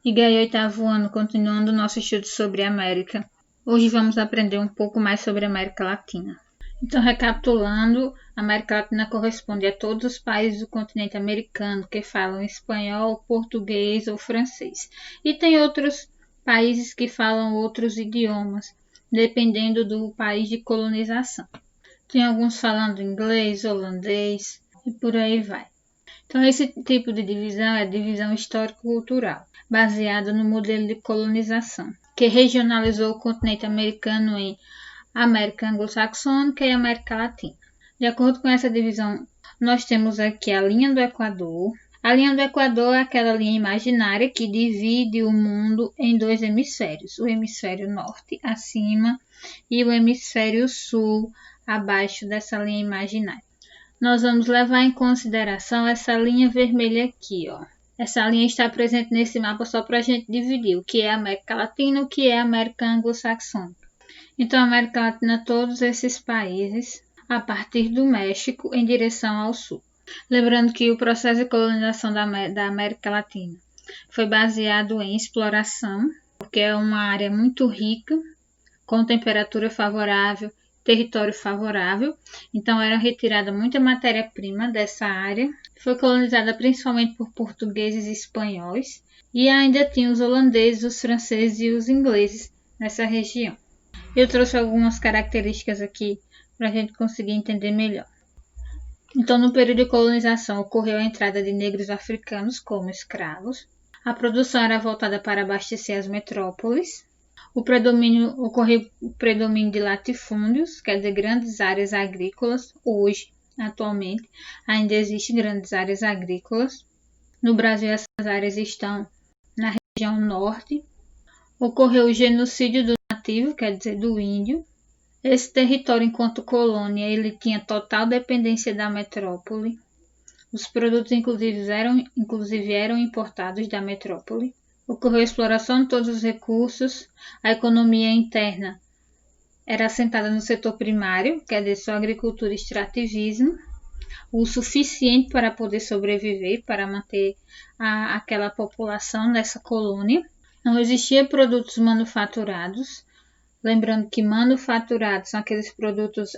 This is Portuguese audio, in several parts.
E aí, oitavo ano, continuando o nosso estudo sobre a América. Hoje vamos aprender um pouco mais sobre a América Latina. Então, recapitulando, a América Latina corresponde a todos os países do continente americano que falam espanhol, português ou francês. E tem outros países que falam outros idiomas, dependendo do país de colonização. Tem alguns falando inglês, holandês e por aí vai. Então, esse tipo de divisão é a divisão histórico-cultural, baseada no modelo de colonização, que regionalizou o continente americano em América Anglo-Saxônica e América Latina. De acordo com essa divisão, nós temos aqui a linha do Equador. A linha do Equador é aquela linha imaginária que divide o mundo em dois hemisférios, o hemisfério norte acima e o hemisfério sul abaixo dessa linha imaginária. Nós vamos levar em consideração essa linha vermelha aqui, ó. Essa linha está presente nesse mapa só para a gente dividir o que é a América Latina e o que é a América Anglo-Saxônica. Então, a América Latina, todos esses países, a partir do México, em direção ao sul. Lembrando que o processo de colonização da América Latina foi baseado em exploração, porque é uma área muito rica, com temperatura favorável, território favorável, então era retirada muita matéria-prima dessa área. Foi colonizada principalmente por portugueses e espanhóis, e ainda tinha os holandeses, os franceses e os ingleses nessa região. Eu trouxe algumas características aqui para a gente conseguir entender melhor. Então, no período de colonização, ocorreu a entrada de negros africanos como escravos. A produção era voltada para abastecer as metrópoles. Ocorreu o predomínio de latifúndios, quer dizer, grandes áreas agrícolas. Hoje, atualmente, ainda existem grandes áreas agrícolas. No Brasil, essas áreas estão na região norte. Ocorreu o genocídio do nativo, quer dizer, do índio. Esse território, enquanto colônia, ele tinha total dependência da metrópole. Os produtos, inclusive, eram importados da metrópole. Ocorreu a exploração de todos os recursos. A economia interna era assentada no setor primário, quer dizer, só agricultura e extrativismo, o suficiente para poder sobreviver, para manter aquela população nessa colônia. Não existia produtos manufaturados. Lembrando que manufaturados são aqueles produtos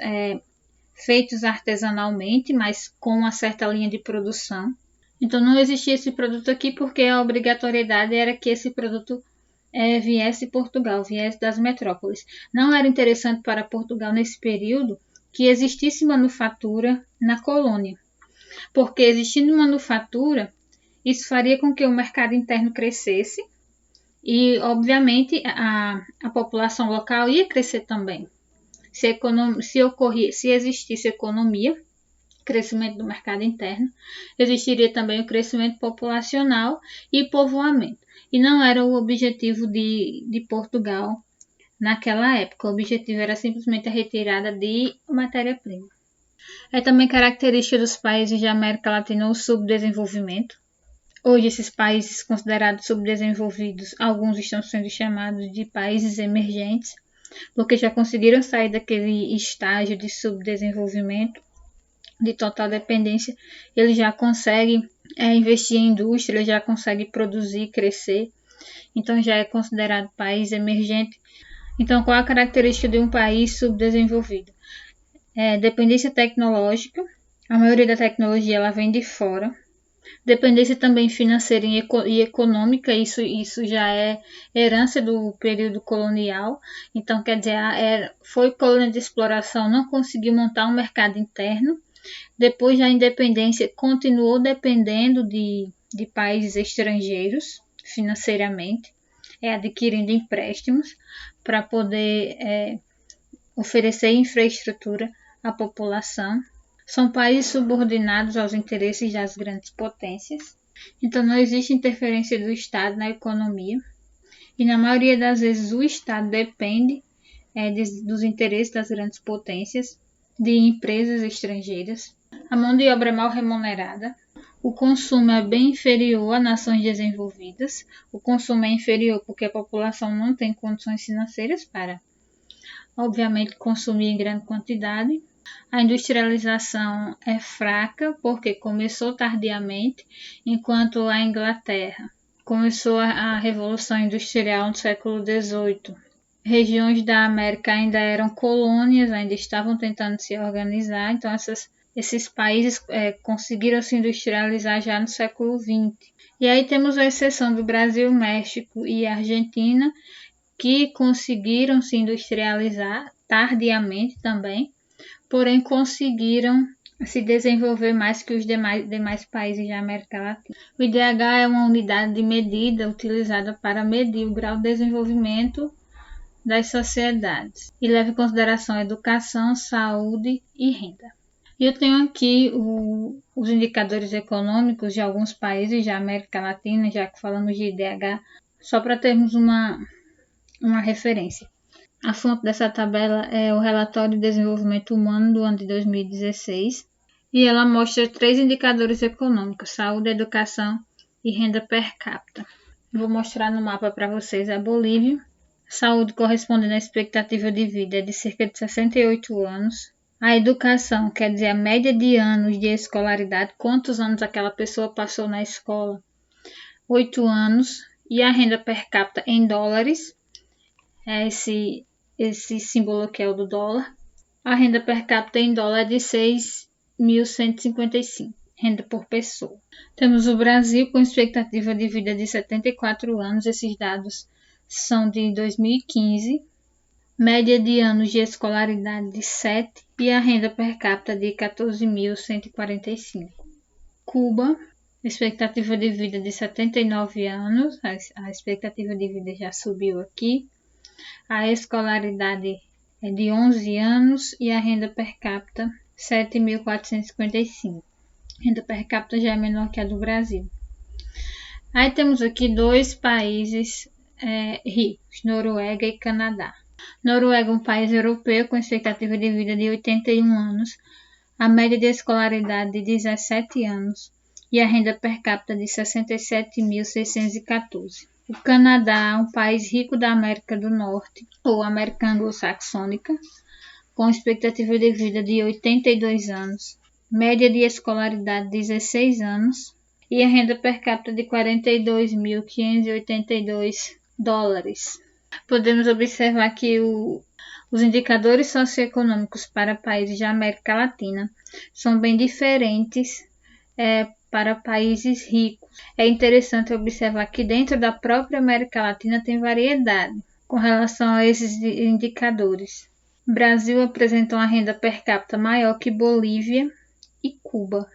feitos artesanalmente, mas com uma certa linha de produção. Então não existia esse produto aqui porque a obrigatoriedade era que esse produto viesse de Portugal, viesse das metrópoles. Não era interessante para Portugal nesse período que existisse manufatura na colônia, porque existindo manufatura, isso faria com que o mercado interno crescesse e, obviamente, a população local ia crescer também. Se existisse economia, crescimento do mercado interno, existiria também o crescimento populacional e povoamento. E não era o objetivo de Portugal naquela época. O objetivo era simplesmente a retirada de matéria-prima. É também característica dos países da América Latina o subdesenvolvimento. Hoje, esses países considerados subdesenvolvidos, alguns estão sendo chamados de países emergentes, porque já conseguiram sair daquele estágio de subdesenvolvimento, de total dependência. Eles já conseguem investir em indústria, eles já conseguem produzir, crescer, então já é considerado país emergente. Então, qual a característica de um país subdesenvolvido? Dependência tecnológica, a maioria da tecnologia ela vem de fora. Dependência também financeira e econômica, isso já é herança do período colonial. Então, quer dizer, foi colônia de exploração, não conseguiu montar um mercado interno. Depois da independência, continuou dependendo de países estrangeiros financeiramente, adquirindo empréstimos para poder oferecer infraestrutura à população. São países subordinados aos interesses das grandes potências. Então, não existe interferência do Estado na economia. E, na maioria das vezes, o Estado depende dos interesses das grandes potências, de empresas estrangeiras. A mão de obra é mal remunerada. O consumo é bem inferior a nações desenvolvidas. O consumo é inferior porque a população não tem condições financeiras para, obviamente, consumir em grande quantidade. A industrialização é fraca porque começou tardiamente, enquanto a Inglaterra começou a Revolução Industrial no século XVIII. Regiões da América ainda eram colônias, ainda estavam tentando se organizar, então esses países conseguiram se industrializar já no século XX. E aí temos a exceção do Brasil, México e Argentina, que conseguiram se industrializar tardiamente também, porém conseguiram se desenvolver mais que os demais países da América Latina. O IDH é uma unidade de medida utilizada para medir o grau de desenvolvimento das sociedades e leva em consideração a educação, saúde e renda. E eu tenho aqui os indicadores econômicos de alguns países da América Latina, já que falamos de IDH, só para termos uma referência. A fonte dessa tabela é o Relatório de Desenvolvimento Humano do ano de 2016 e ela mostra 3 indicadores econômicos: saúde, educação e renda per capita. Vou mostrar no mapa para vocês a Bolívia. Saúde correspondendo à expectativa de vida é de cerca de 68 anos. A educação, quer dizer, a média de anos de escolaridade, quantos anos aquela pessoa passou na escola? 8 anos. E a renda per capita em dólares, é esse símbolo aqui é o do dólar. A renda per capita em dólar é de 6.155, renda por pessoa. Temos o Brasil com expectativa de vida de 74 anos, esses dados são de 2015. Média de anos de escolaridade de 7 e a renda per capita de 14.145. Cuba, expectativa de vida de 79 anos, a expectativa de vida já subiu aqui. A escolaridade é de 11 anos e a renda per capita 7.455. A renda per capita já é menor que a do Brasil. Aí temos aqui 2 países ricos, Noruega e Canadá. Noruega é um país europeu com expectativa de vida de 81 anos, a média de escolaridade de 17 anos e a renda per capita de 67.614. O Canadá é um país rico da América do Norte, ou América Anglo-Saxônica, com expectativa de vida de 82 anos, média de escolaridade de 16 anos e a renda per capita de 42.582 dólares. Podemos observar que os indicadores socioeconômicos para países da América Latina são bem diferentes para países ricos. É interessante observar que dentro da própria América Latina tem variedade com relação a esses indicadores. O Brasil apresenta uma renda per capita maior que Bolívia e Cuba,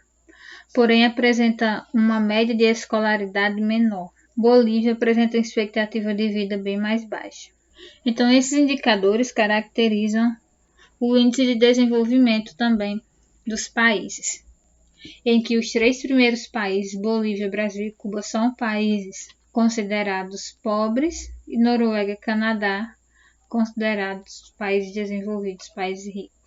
porém apresenta uma média de escolaridade menor. Bolívia apresenta uma expectativa de vida bem mais baixa. Então, esses indicadores caracterizam o índice de desenvolvimento também dos países, em que os 3 primeiros países, Bolívia, Brasil e Cuba, são países considerados pobres e Noruega e Canadá considerados países desenvolvidos, países ricos.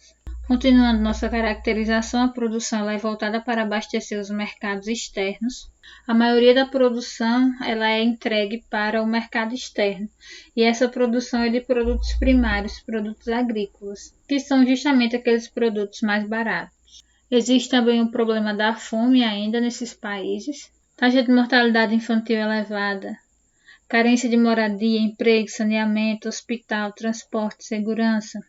Continuando nossa caracterização, a produção é voltada para abastecer os mercados externos. A maioria da produção ela é entregue para o mercado externo e essa produção é de produtos primários, produtos agrícolas, que são justamente aqueles produtos mais baratos. Existe também o problema da fome ainda nesses países, taxa de mortalidade infantil elevada, carência de moradia, emprego, saneamento, hospital, transporte, segurança.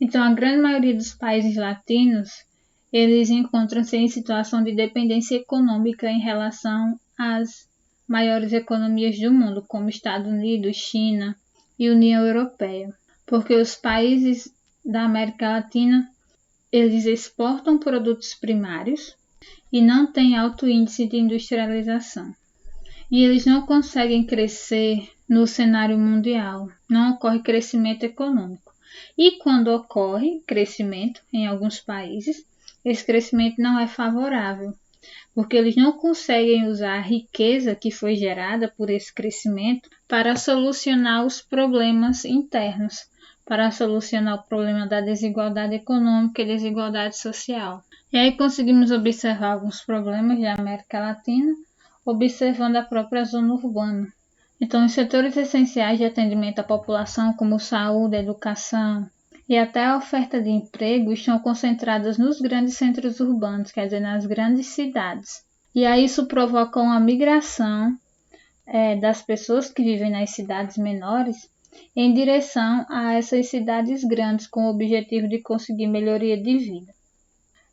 Então, a grande maioria dos países latinos, eles encontram-se em situação de dependência econômica em relação às maiores economias do mundo, como Estados Unidos, China e União Europeia, porque os países da América Latina, eles exportam produtos primários e não têm alto índice de industrialização. E eles não conseguem crescer no cenário mundial, não ocorre crescimento econômico. E quando ocorre crescimento em alguns países, esse crescimento não é favorável, porque eles não conseguem usar a riqueza que foi gerada por esse crescimento para solucionar os problemas internos, para solucionar o problema da desigualdade econômica e desigualdade social. E aí conseguimos observar alguns problemas da América Latina, observando a própria zona urbana. Então, os setores essenciais de atendimento à população, como saúde, educação e até a oferta de emprego, estão concentrados nos grandes centros urbanos, quer dizer, nas grandes cidades. E aí isso provoca uma migração das pessoas que vivem nas cidades menores em direção a essas cidades grandes com o objetivo de conseguir melhoria de vida.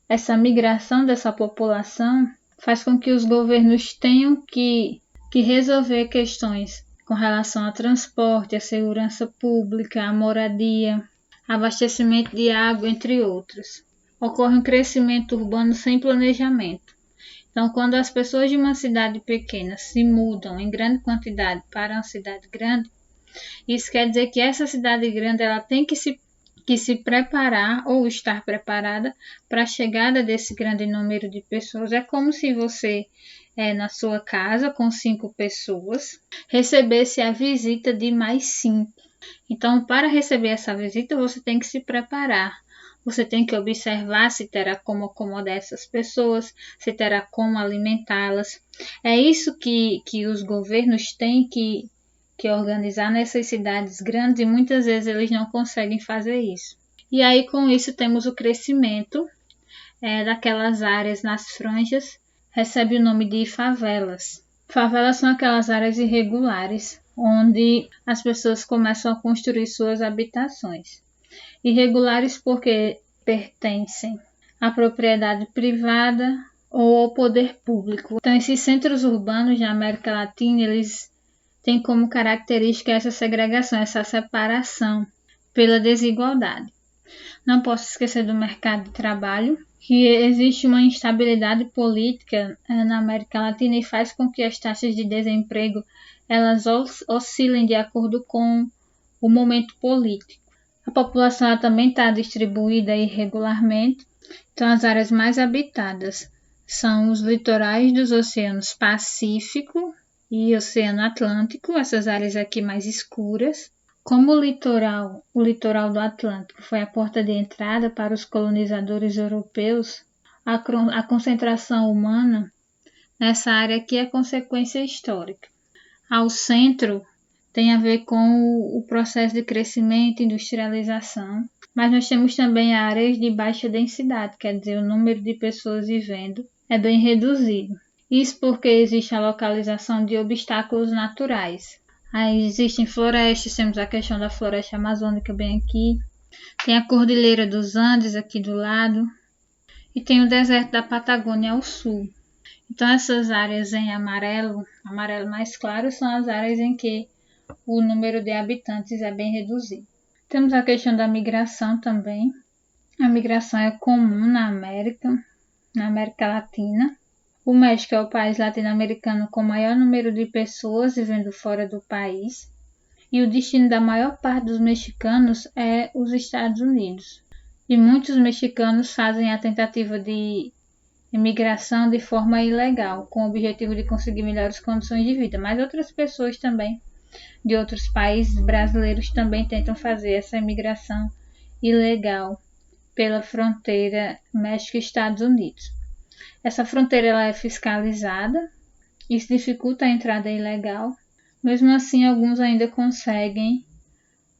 Essa migração dessa população faz com que os governos tenham que resolver questões com relação ao transporte, à segurança pública, à moradia, abastecimento de água, entre outros. Ocorre um crescimento urbano sem planejamento. Então, quando as pessoas de uma cidade pequena se mudam em grande quantidade para uma cidade grande, isso quer dizer que essa cidade grande ela tem que se preparar ou estar preparada para a chegada desse grande número de pessoas. É como se você, na sua casa, com 5 pessoas, recebesse a visita de mais 5. Então, para receber essa visita, você tem que se preparar. Você tem que observar se terá como acomodar essas pessoas, se terá como alimentá-las. É isso que os governos têm que organizar nessas cidades grandes e muitas vezes eles não conseguem fazer isso. E aí, com isso, temos o crescimento daquelas áreas nas franjas, recebe o nome de favelas. Favelas são aquelas áreas irregulares, onde as pessoas começam a construir suas habitações. Irregulares porque pertencem à propriedade privada ou ao poder público. Então, esses centros urbanos na América Latina, eles têm como característica essa segregação, essa separação pela desigualdade. Não posso esquecer do mercado de trabalho, que existe uma instabilidade política na América Latina e faz com que as taxas de desemprego elas oscilem de acordo com o momento político. A população também está distribuída irregularmente, então as áreas mais habitadas são os litorais dos oceanos Pacífico e Oceano Atlântico, essas áreas aqui mais escuras. Como o litoral do Atlântico foi a porta de entrada para os colonizadores europeus, a concentração humana nessa área aqui é consequência histórica. Ao centro tem a ver com o processo de crescimento e industrialização, mas nós temos também áreas de baixa densidade, quer dizer, o número de pessoas vivendo é bem reduzido. Isso porque existe a localização de obstáculos naturais. Aí existem florestas, temos a questão da floresta amazônica bem aqui, tem a Cordilheira dos Andes aqui do lado e tem o deserto da Patagônia ao sul. Então essas áreas em amarelo mais claro, são as áreas em que o número de habitantes é bem reduzido. Temos a questão da migração também. A migração é comum na América Latina. O México é o país latino-americano com maior número de pessoas vivendo fora do país. E o destino da maior parte dos mexicanos é os Estados Unidos. E muitos mexicanos fazem a tentativa de imigração de forma ilegal, com o objetivo de conseguir melhores condições de vida. Mas outras pessoas também, de outros países brasileiros, também tentam fazer essa imigração ilegal pela fronteira México-Estados Unidos. Essa fronteira ela é fiscalizada, isso dificulta a entrada ilegal. Mesmo assim, alguns ainda conseguem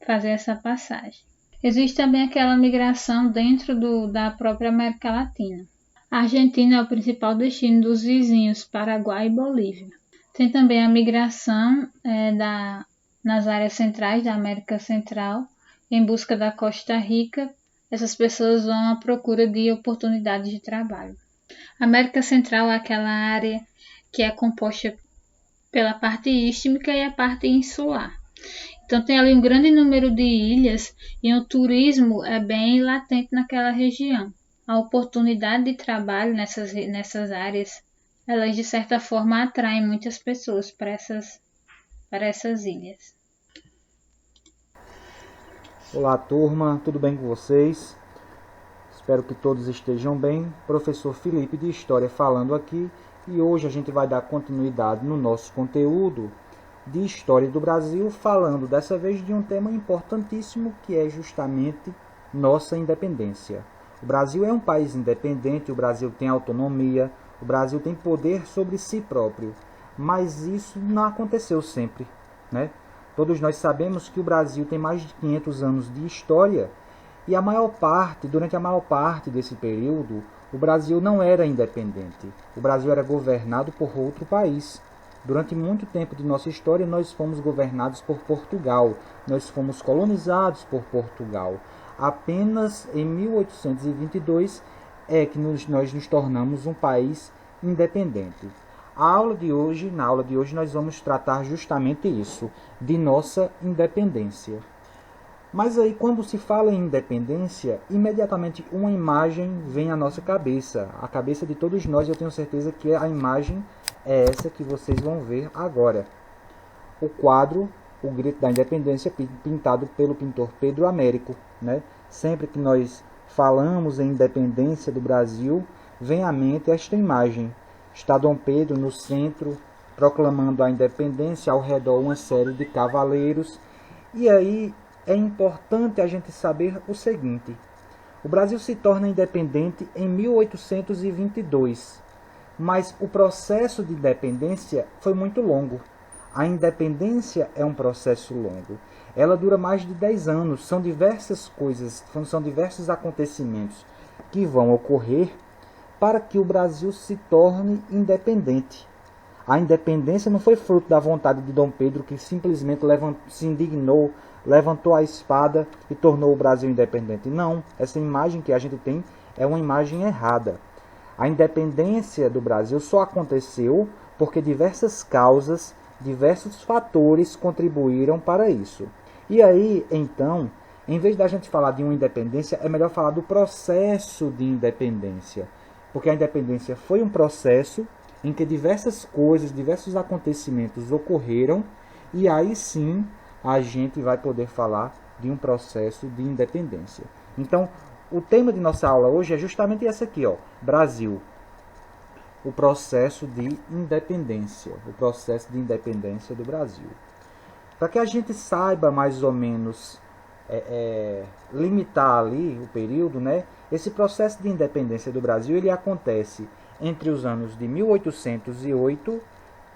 fazer essa passagem. Existe também aquela migração dentro da própria América Latina. A Argentina é o principal destino dos vizinhos, Paraguai e Bolívia. Tem também a migração nas áreas centrais da América Central, em busca da Costa Rica. Essas pessoas vão à procura de oportunidades de trabalho. A América Central é aquela área que é composta pela parte istmica e a parte insular. Então tem ali um grande número de ilhas e o turismo é bem latente naquela região. A oportunidade de trabalho nessas áreas, elas de certa forma atraem muitas pessoas para essas ilhas. Olá turma, tudo bem com vocês? Espero que todos estejam bem. Professor Felipe de História falando aqui, e hoje a gente vai dar continuidade no nosso conteúdo de História do Brasil, falando dessa vez de um tema importantíssimo que é justamente nossa independência. O Brasil é um país independente, o Brasil tem autonomia, o Brasil tem poder sobre si próprio, mas isso não aconteceu sempre, né? Todos nós sabemos que o Brasil tem mais de 500 anos de história e durante a maior parte desse período, o Brasil não era independente. O Brasil era governado por outro país, Durante muito tempo de nossa história, nós fomos governados por Portugal, nós fomos colonizados por Portugal. Apenas em 1822 é que nós nos tornamos um país independente. Na aula de hoje nós vamos tratar justamente isso, de nossa independência. Mas aí, quando se fala em independência, imediatamente uma imagem vem à nossa cabeça. A cabeça de todos nós, eu tenho certeza que a imagem é essa que vocês vão ver agora. O quadro, O Grito da Independência, pintado pelo pintor Pedro Américo, né? Sempre que nós falamos em independência do Brasil, vem à mente esta imagem. Está Dom Pedro no centro, proclamando a independência, ao redor uma série de cavaleiros. E aí é importante a gente saber o seguinte: o Brasil se torna independente em 1822, mas o processo de independência foi muito longo. A independência é um processo longo. Ela dura mais de 10 anos. São diversas coisas, são diversos acontecimentos que vão ocorrer para que o Brasil se torne independente. A independência não foi fruto da vontade de Dom Pedro, que simplesmente se indignou, levantou a espada e tornou o Brasil independente. Não, essa imagem que a gente tem é uma imagem errada. A independência do Brasil só aconteceu porque diversas causas, diversos fatores contribuíram para isso. E aí, então, em vez da gente falar de uma independência, é melhor falar do processo de independência. Porque a independência foi um processo em que diversas coisas, diversos acontecimentos ocorreram, e aí sim a gente vai poder falar de um processo de independência. Então, o tema de nossa aula hoje é justamente esse aqui, ó, Brasil. O processo de independência, o processo de independência do Brasil. Para que a gente saiba mais ou menos limitar ali o período, né? Esse processo de independência do Brasil ele acontece entre os anos de 1808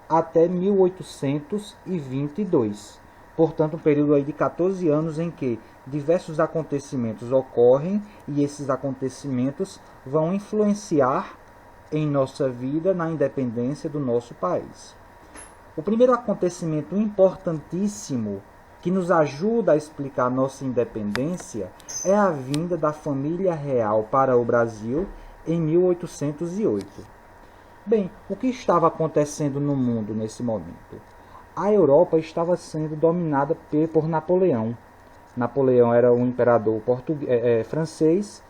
até 1822. Portanto, um período aí de 14 anos em que diversos acontecimentos ocorrem e esses acontecimentos vão influenciar em nossa vida na independência do nosso país. O primeiro acontecimento importantíssimo que nos ajuda a explicar nossa independência é a vinda da família real para o Brasil em 1808. Bem, o que estava acontecendo no mundo nesse momento? A Europa estava sendo dominada por Napoleão. Napoleão era um imperador francês,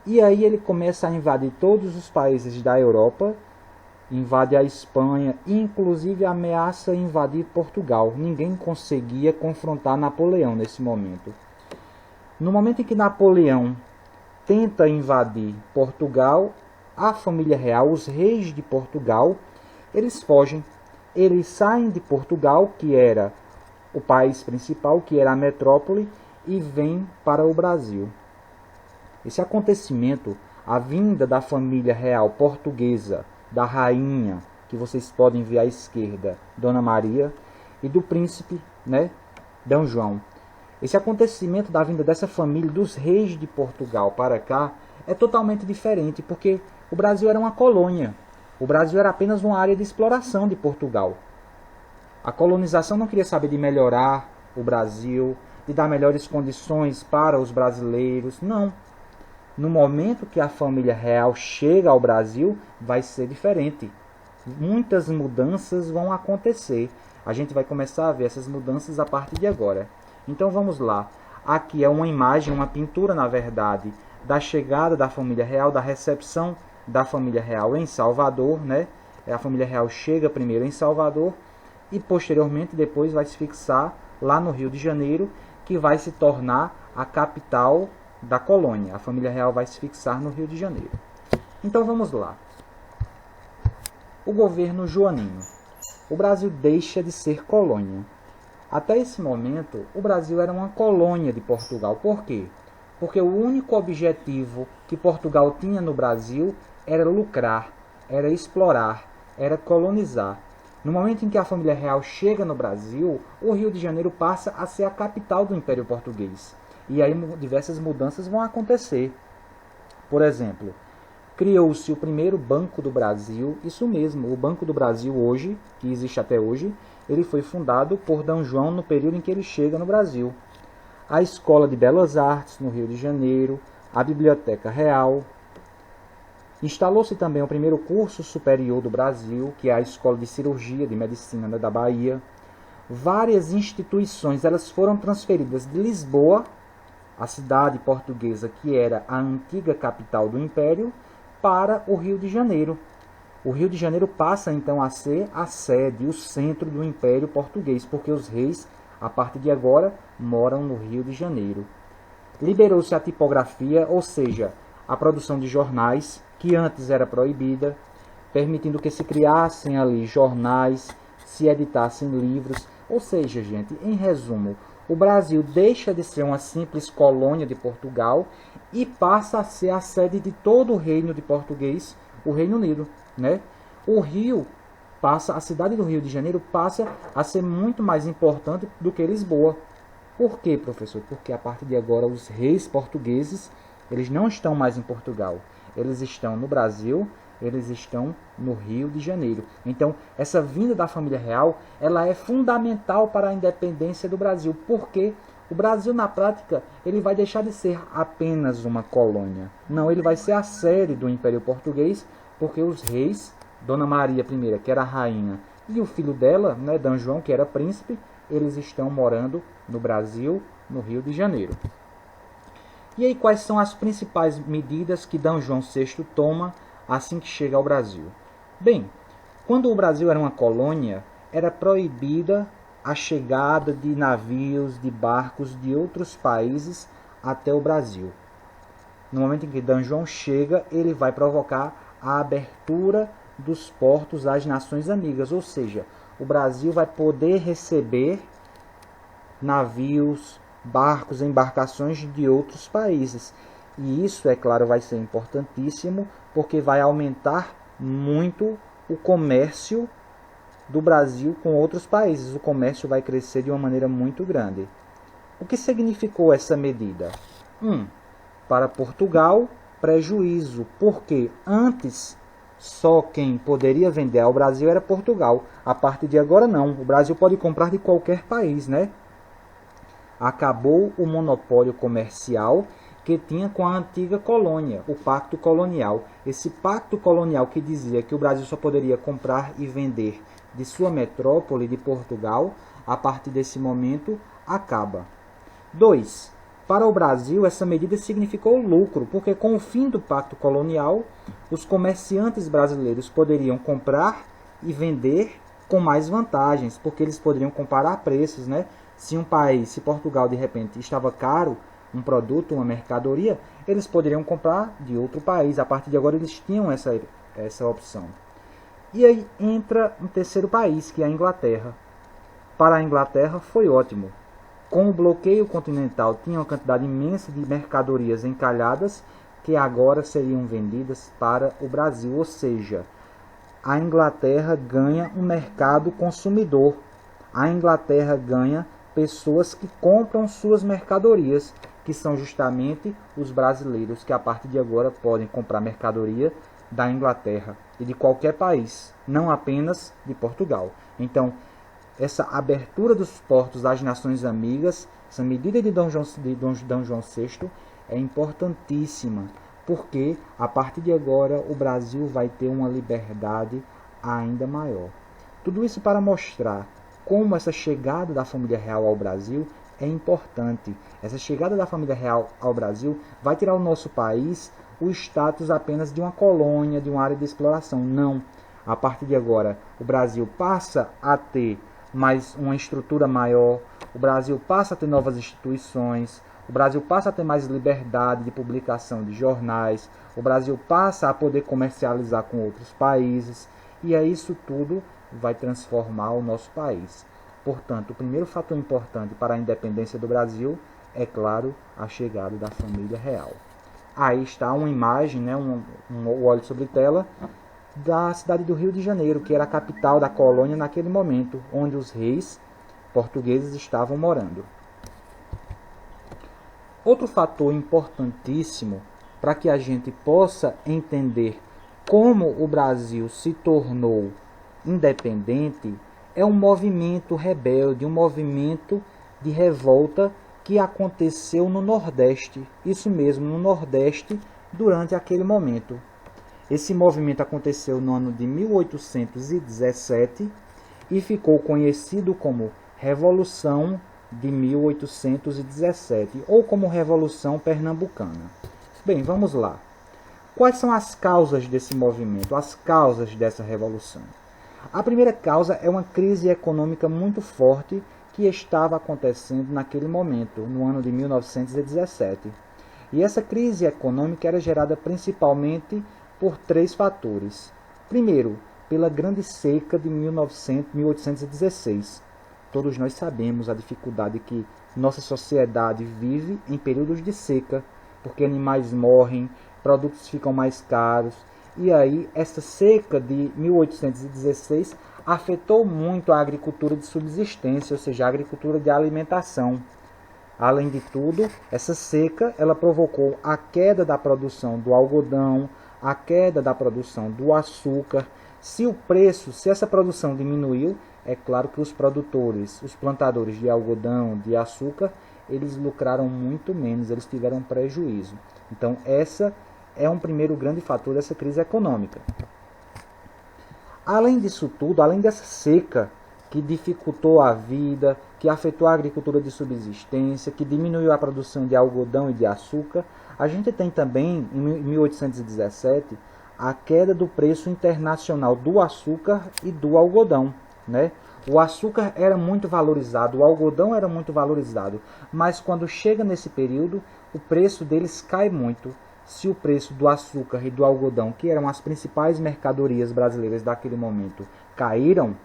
e aí ele começa a invadir todos os países da Europa, invade a Espanha, e inclusive ameaça invadir Portugal. Ninguém conseguia confrontar Napoleão nesse momento. No momento em que Napoleão tenta invadir Portugal, a família real, os reis de Portugal, eles fogem. Eles saem de Portugal, que era o país principal, que era a metrópole, e vêm para o Brasil. Esse acontecimento, a vinda da família real portuguesa, da rainha, que vocês podem ver à esquerda, Dona Maria, e do príncipe, né, D. João. Esse acontecimento da vinda dessa família, dos reis de Portugal para cá, é totalmente diferente, porque o Brasil era uma colônia. O Brasil era apenas uma área de exploração de Portugal. A colonização não queria saber de melhorar o Brasil, de dar melhores condições para os brasileiros, não. No momento que a família real chega ao Brasil, vai ser diferente. Muitas mudanças vão acontecer. A gente vai começar a ver essas mudanças a partir de agora. Então vamos lá. Aqui é uma imagem, uma pintura, na verdade, da chegada da família real, da recepção da família real em Salvador, né? A família real chega primeiro em Salvador e posteriormente depois vai se fixar lá no Rio de Janeiro, que vai se tornar a capital da colônia. A família real vai se fixar no Rio de Janeiro. Então vamos lá. O governo joanino. O Brasil deixa de ser colônia. Até esse momento, o Brasil era uma colônia de Portugal. Por quê? Porque o único objetivo que Portugal tinha no Brasil era lucrar, era explorar, era colonizar. No momento em que a família real chega no Brasil, o Rio de Janeiro passa a ser a capital do Império Português. E aí diversas mudanças vão acontecer. Por exemplo, criou-se o primeiro Banco do Brasil. Isso mesmo, o Banco do Brasil hoje, que existe até hoje, ele foi fundado por D. João no período em que ele chega no Brasil. A Escola de Belas Artes, no Rio de Janeiro, a Biblioteca Real. Instalou-se também o primeiro curso superior do Brasil, que é a Escola de Cirurgia de Medicina da Bahia. Várias instituições elas foram transferidas de Lisboa, a cidade portuguesa que era a antiga capital do Império, para o Rio de Janeiro. O Rio de Janeiro passa então a ser a sede, o centro do Império Português, porque os reis, a partir de agora, moram no Rio de Janeiro. Liberou-se a tipografia, ou seja, a produção de jornais, que antes era proibida, permitindo que se criassem ali jornais, se editassem livros. Ou seja, gente, em resumo, o Brasil deixa de ser uma simples colônia de Portugal e passa a ser a sede de todo o reino de português, o Reino Unido, né? O Rio passa, a cidade do Rio de Janeiro passa a ser muito mais importante do que Lisboa. Por quê, professor? Porque a partir de agora os reis portugueses, eles não estão mais em Portugal. Eles estão no Brasil, eles estão no Rio de Janeiro. Então, essa vinda da família real, ela é fundamental para a independência do Brasil, porque o Brasil, na prática, ele vai deixar de ser apenas uma colônia. Não, ele vai ser a sede do Império Português, porque os reis, Dona Maria I, que era a rainha, e o filho dela, né, D. João, que era príncipe, eles estão morando no Brasil, no Rio de Janeiro. E aí, quais são as principais medidas que D. João VI toma assim que chega ao Brasil? Bem, quando o Brasil era uma colônia, era proibida a chegada de navios, de barcos de outros países até o Brasil. No momento em que D. João chega, ele vai provocar a abertura dos portos às nações amigas, ou seja, o Brasil vai poder receber navios, barcos, embarcações de outros países. E isso, é claro, vai ser importantíssimo, porque vai aumentar muito o comércio do Brasil com outros países. O comércio vai crescer de uma maneira muito grande. O que significou essa medida? Para Portugal, prejuízo, porque antes só quem poderia vender ao Brasil era Portugal. A partir de agora não, o Brasil pode comprar de qualquer país, né? Acabou o monopólio comercial que tinha com a antiga colônia, o Pacto Colonial. Esse Pacto Colonial que dizia que o Brasil só poderia comprar e vender de sua metrópole, de Portugal, a partir desse momento, acaba. 2. Para o Brasil, essa medida significou lucro, porque com o fim do Pacto Colonial, os comerciantes brasileiros poderiam comprar e vender com mais vantagens, porque eles poderiam comparar preços, né? Se Portugal de repente estava caro, um produto, uma mercadoria, eles poderiam comprar de outro país. A partir de agora eles tinham essa opção. E aí entra um terceiro país, que é a Inglaterra. Para a Inglaterra foi ótimo. Com o bloqueio continental, tinha uma quantidade imensa de mercadorias encalhadas que agora seriam vendidas para o Brasil. Ou seja, a Inglaterra ganha um mercado consumidor. A Inglaterra ganha pessoas que compram suas mercadorias, que são justamente os brasileiros, que a partir de agora podem comprar mercadoria da Inglaterra e de qualquer país, não apenas de Portugal. Então, essa abertura dos portos às nações amigas, essa medida de D. João VI é importantíssima, porque a partir de agora o Brasil vai ter uma liberdade ainda maior. Tudo isso para mostrar como essa chegada da família real ao Brasil é importante. Essa chegada da família real ao Brasil vai tirar o nosso país o status apenas de uma colônia, de uma área de exploração. Não. A partir de agora, o Brasil passa a ter mais uma estrutura maior, o Brasil passa a ter novas instituições, o Brasil passa a ter mais liberdade de publicação de jornais, o Brasil passa a poder comercializar com outros países, e é isso tudo vai transformar o nosso país. Portanto, o primeiro fator importante para a independência do Brasil é, claro, a chegada da família real. Aí está uma imagem, né, um óleo sobre tela, da cidade do Rio de Janeiro, que era a capital da colônia naquele momento, onde os reis portugueses estavam morando. Outro fator importantíssimo para que a gente possa entender como o Brasil se tornou independente, é um movimento rebelde, um movimento de revolta que aconteceu no Nordeste. Isso mesmo, no Nordeste, durante aquele momento. Esse movimento aconteceu no ano de 1817 e ficou conhecido como Revolução de 1817, ou como Revolução Pernambucana. Bem, vamos lá. Quais são as causas desse movimento, as causas dessa revolução? A primeira causa é uma crise econômica muito forte que estava acontecendo naquele momento, no ano de 1917. E essa crise econômica era gerada principalmente por 3 fatores. Primeiro, pela grande seca de 1816. Todos nós sabemos a dificuldade que nossa sociedade vive em períodos de seca, porque animais morrem, produtos ficam mais caros. E aí, essa seca de 1816 afetou muito a agricultura de subsistência, ou seja, a agricultura de alimentação. Além de tudo, essa seca ela provocou a queda da produção do algodão, a queda da produção do açúcar. Se essa produção diminuiu, é claro que os produtores, os plantadores de algodão, de açúcar, eles lucraram muito menos, eles tiveram prejuízo. Então, essa é um primeiro grande fator dessa crise econômica. Além disso tudo, além dessa seca que dificultou a vida, que afetou a agricultura de subsistência, que diminuiu a produção de algodão e de açúcar, a gente tem também, em 1817, a queda do preço internacional do açúcar e do algodão, né? O açúcar era muito valorizado, o algodão era muito valorizado, mas quando chega nesse período, o preço deles cai muito. Se o preço do açúcar e do algodão, que eram as principais mercadorias brasileiras daquele momento, caíram,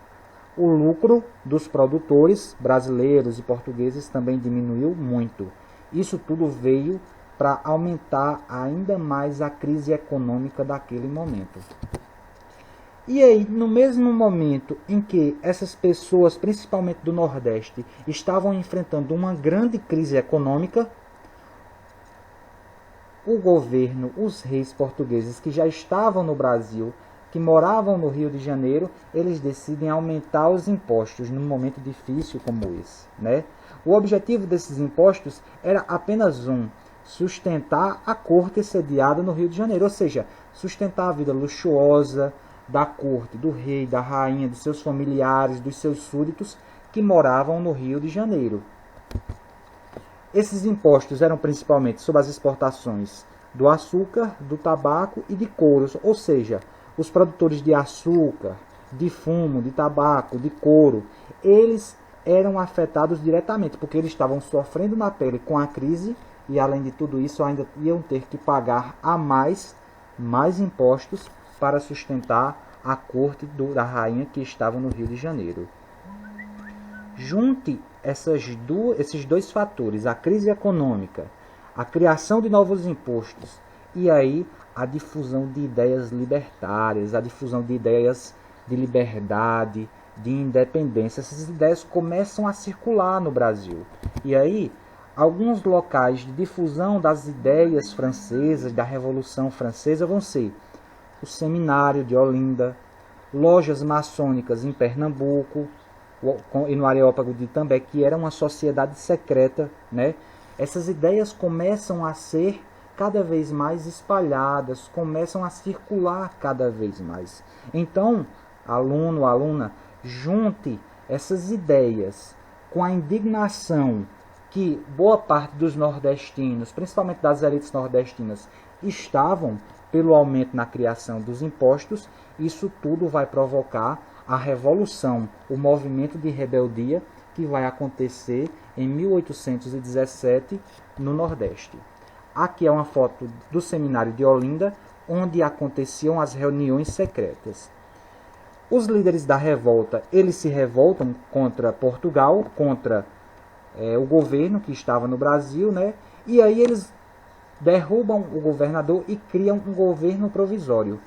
o lucro dos produtores brasileiros e portugueses também diminuiu muito. Isso tudo veio para aumentar ainda mais a crise econômica daquele momento. E aí, no mesmo momento em que essas pessoas, principalmente do Nordeste, estavam enfrentando uma grande crise econômica, o governo, os reis portugueses que já estavam no Brasil, que moravam no Rio de Janeiro, eles decidem aumentar os impostos num momento difícil como esse, né? O objetivo desses impostos era apenas sustentar a corte sediada no Rio de Janeiro, ou seja, sustentar a vida luxuosa da corte, do rei, da rainha, dos seus familiares, dos seus súditos que moravam no Rio de Janeiro. Esses impostos eram principalmente sobre as exportações do açúcar, do tabaco e de couros, ou seja, os produtores de açúcar, de fumo, de tabaco, de couro, eles eram afetados diretamente, porque eles estavam sofrendo na pele com a crise e, além de tudo isso, ainda iam ter que pagar a mais impostos para sustentar a corte da rainha que estava no Rio de Janeiro. Junte esses 2 fatores, a crise econômica, a criação de novos impostos e aí a difusão de ideias libertárias, a difusão de ideias de liberdade, de independência. Essas ideias começam a circular no Brasil. E aí, alguns locais de difusão das ideias francesas, da Revolução Francesa, vão ser o Seminário de Olinda, lojas maçônicas em Pernambuco e no Areópago de Itambé, que era uma sociedade secreta, né? Essas ideias começam a ser cada vez mais espalhadas, começam a circular cada vez mais. Então, aluno, aluna, junte essas ideias com a indignação que boa parte dos nordestinos, principalmente das elites nordestinas, estavam pelo aumento na criação dos impostos. Isso tudo vai provocar a revolução, o movimento de rebeldia que vai acontecer em 1817 no Nordeste. Aqui é uma foto do Seminário de Olinda, onde aconteciam as reuniões secretas. Os líderes da revolta, eles se revoltam contra Portugal, contra o governo que estava no Brasil, né? E aí eles derrubam o governador e criam um governo provisório.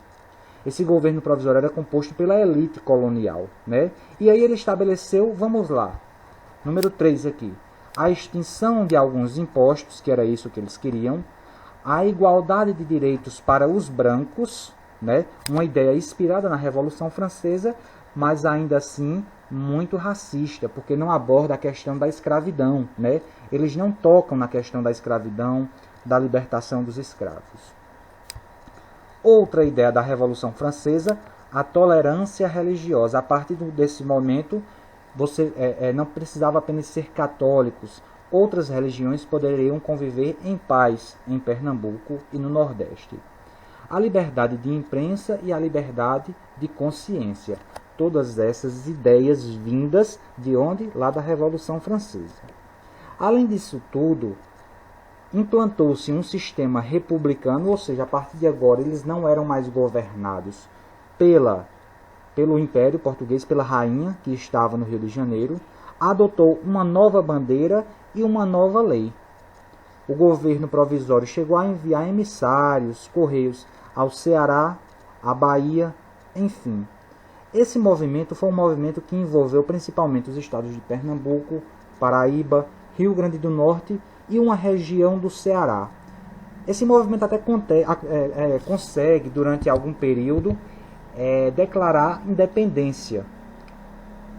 Esse governo provisório era composto pela elite colonial, né? E aí ele estabeleceu, vamos lá, número 3 aqui, a extinção de alguns impostos, que era isso que eles queriam, a igualdade de direitos para os brancos, né? Uma ideia inspirada na Revolução Francesa, mas ainda assim muito racista, porque não aborda a questão da escravidão, né? Eles não tocam na questão da escravidão, da libertação dos escravos. Outra ideia da Revolução Francesa, a tolerância religiosa. A partir desse momento, você não precisava apenas ser católicos, outras religiões poderiam conviver em paz em Pernambuco e no Nordeste. A liberdade de imprensa e a liberdade de consciência. Todas essas ideias vindas de onde? Lá da Revolução Francesa. Além disso tudo, implantou-se um sistema republicano, ou seja, a partir de agora eles não eram mais governados pelo Império Português, pela rainha que estava no Rio de Janeiro, adotou uma nova bandeira e uma nova lei. O governo provisório chegou a enviar emissários, correios ao Ceará, à Bahia, enfim. Esse movimento foi um movimento que envolveu principalmente os estados de Pernambuco, Paraíba, Rio Grande do Norte e uma região do Ceará. Esse movimento até consegue, durante algum período, declarar independência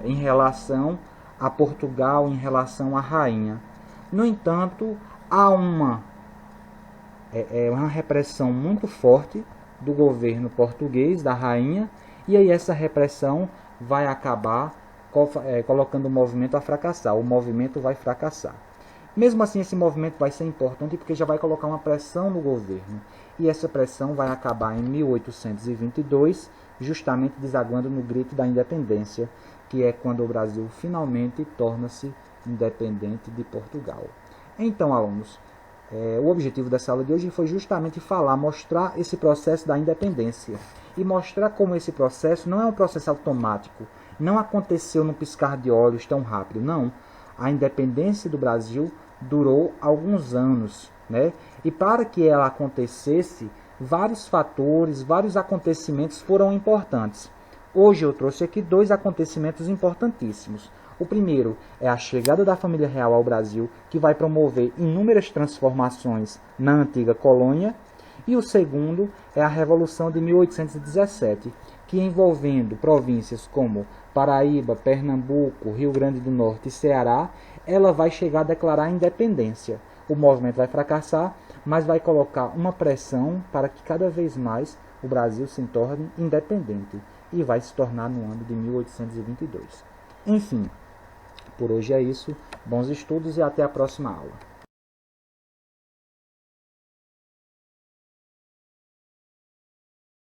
em relação a Portugal, em relação à rainha. No entanto, há uma repressão muito forte do governo português, da rainha, e aí essa repressão vai acabar colocando o movimento a fracassar. O movimento vai fracassar. Mesmo assim, esse movimento vai ser importante porque já vai colocar uma pressão no governo. E essa pressão vai acabar em 1822, justamente desaguando no grito da independência, que é quando o Brasil finalmente torna-se independente de Portugal. Então, alunos, o objetivo dessa aula de hoje foi justamente mostrar esse processo da independência e mostrar como esse processo não é um processo automático, não aconteceu num piscar de olhos tão rápido, não. A independência do Brasil durou alguns anos, né? E para que ela acontecesse, vários fatores, vários acontecimentos foram importantes. Hoje eu trouxe aqui 2 acontecimentos importantíssimos. O primeiro é a chegada da família real ao Brasil, que vai promover inúmeras transformações na antiga colônia. E o segundo é a Revolução de 1817, que envolvendo províncias como Paraíba, Pernambuco, Rio Grande do Norte e Ceará, ela vai chegar a declarar a independência. O movimento vai fracassar, mas vai colocar uma pressão para que cada vez mais o Brasil se torne independente e vai se tornar no ano de 1822. Enfim, por hoje é isso. Bons estudos e até a próxima aula.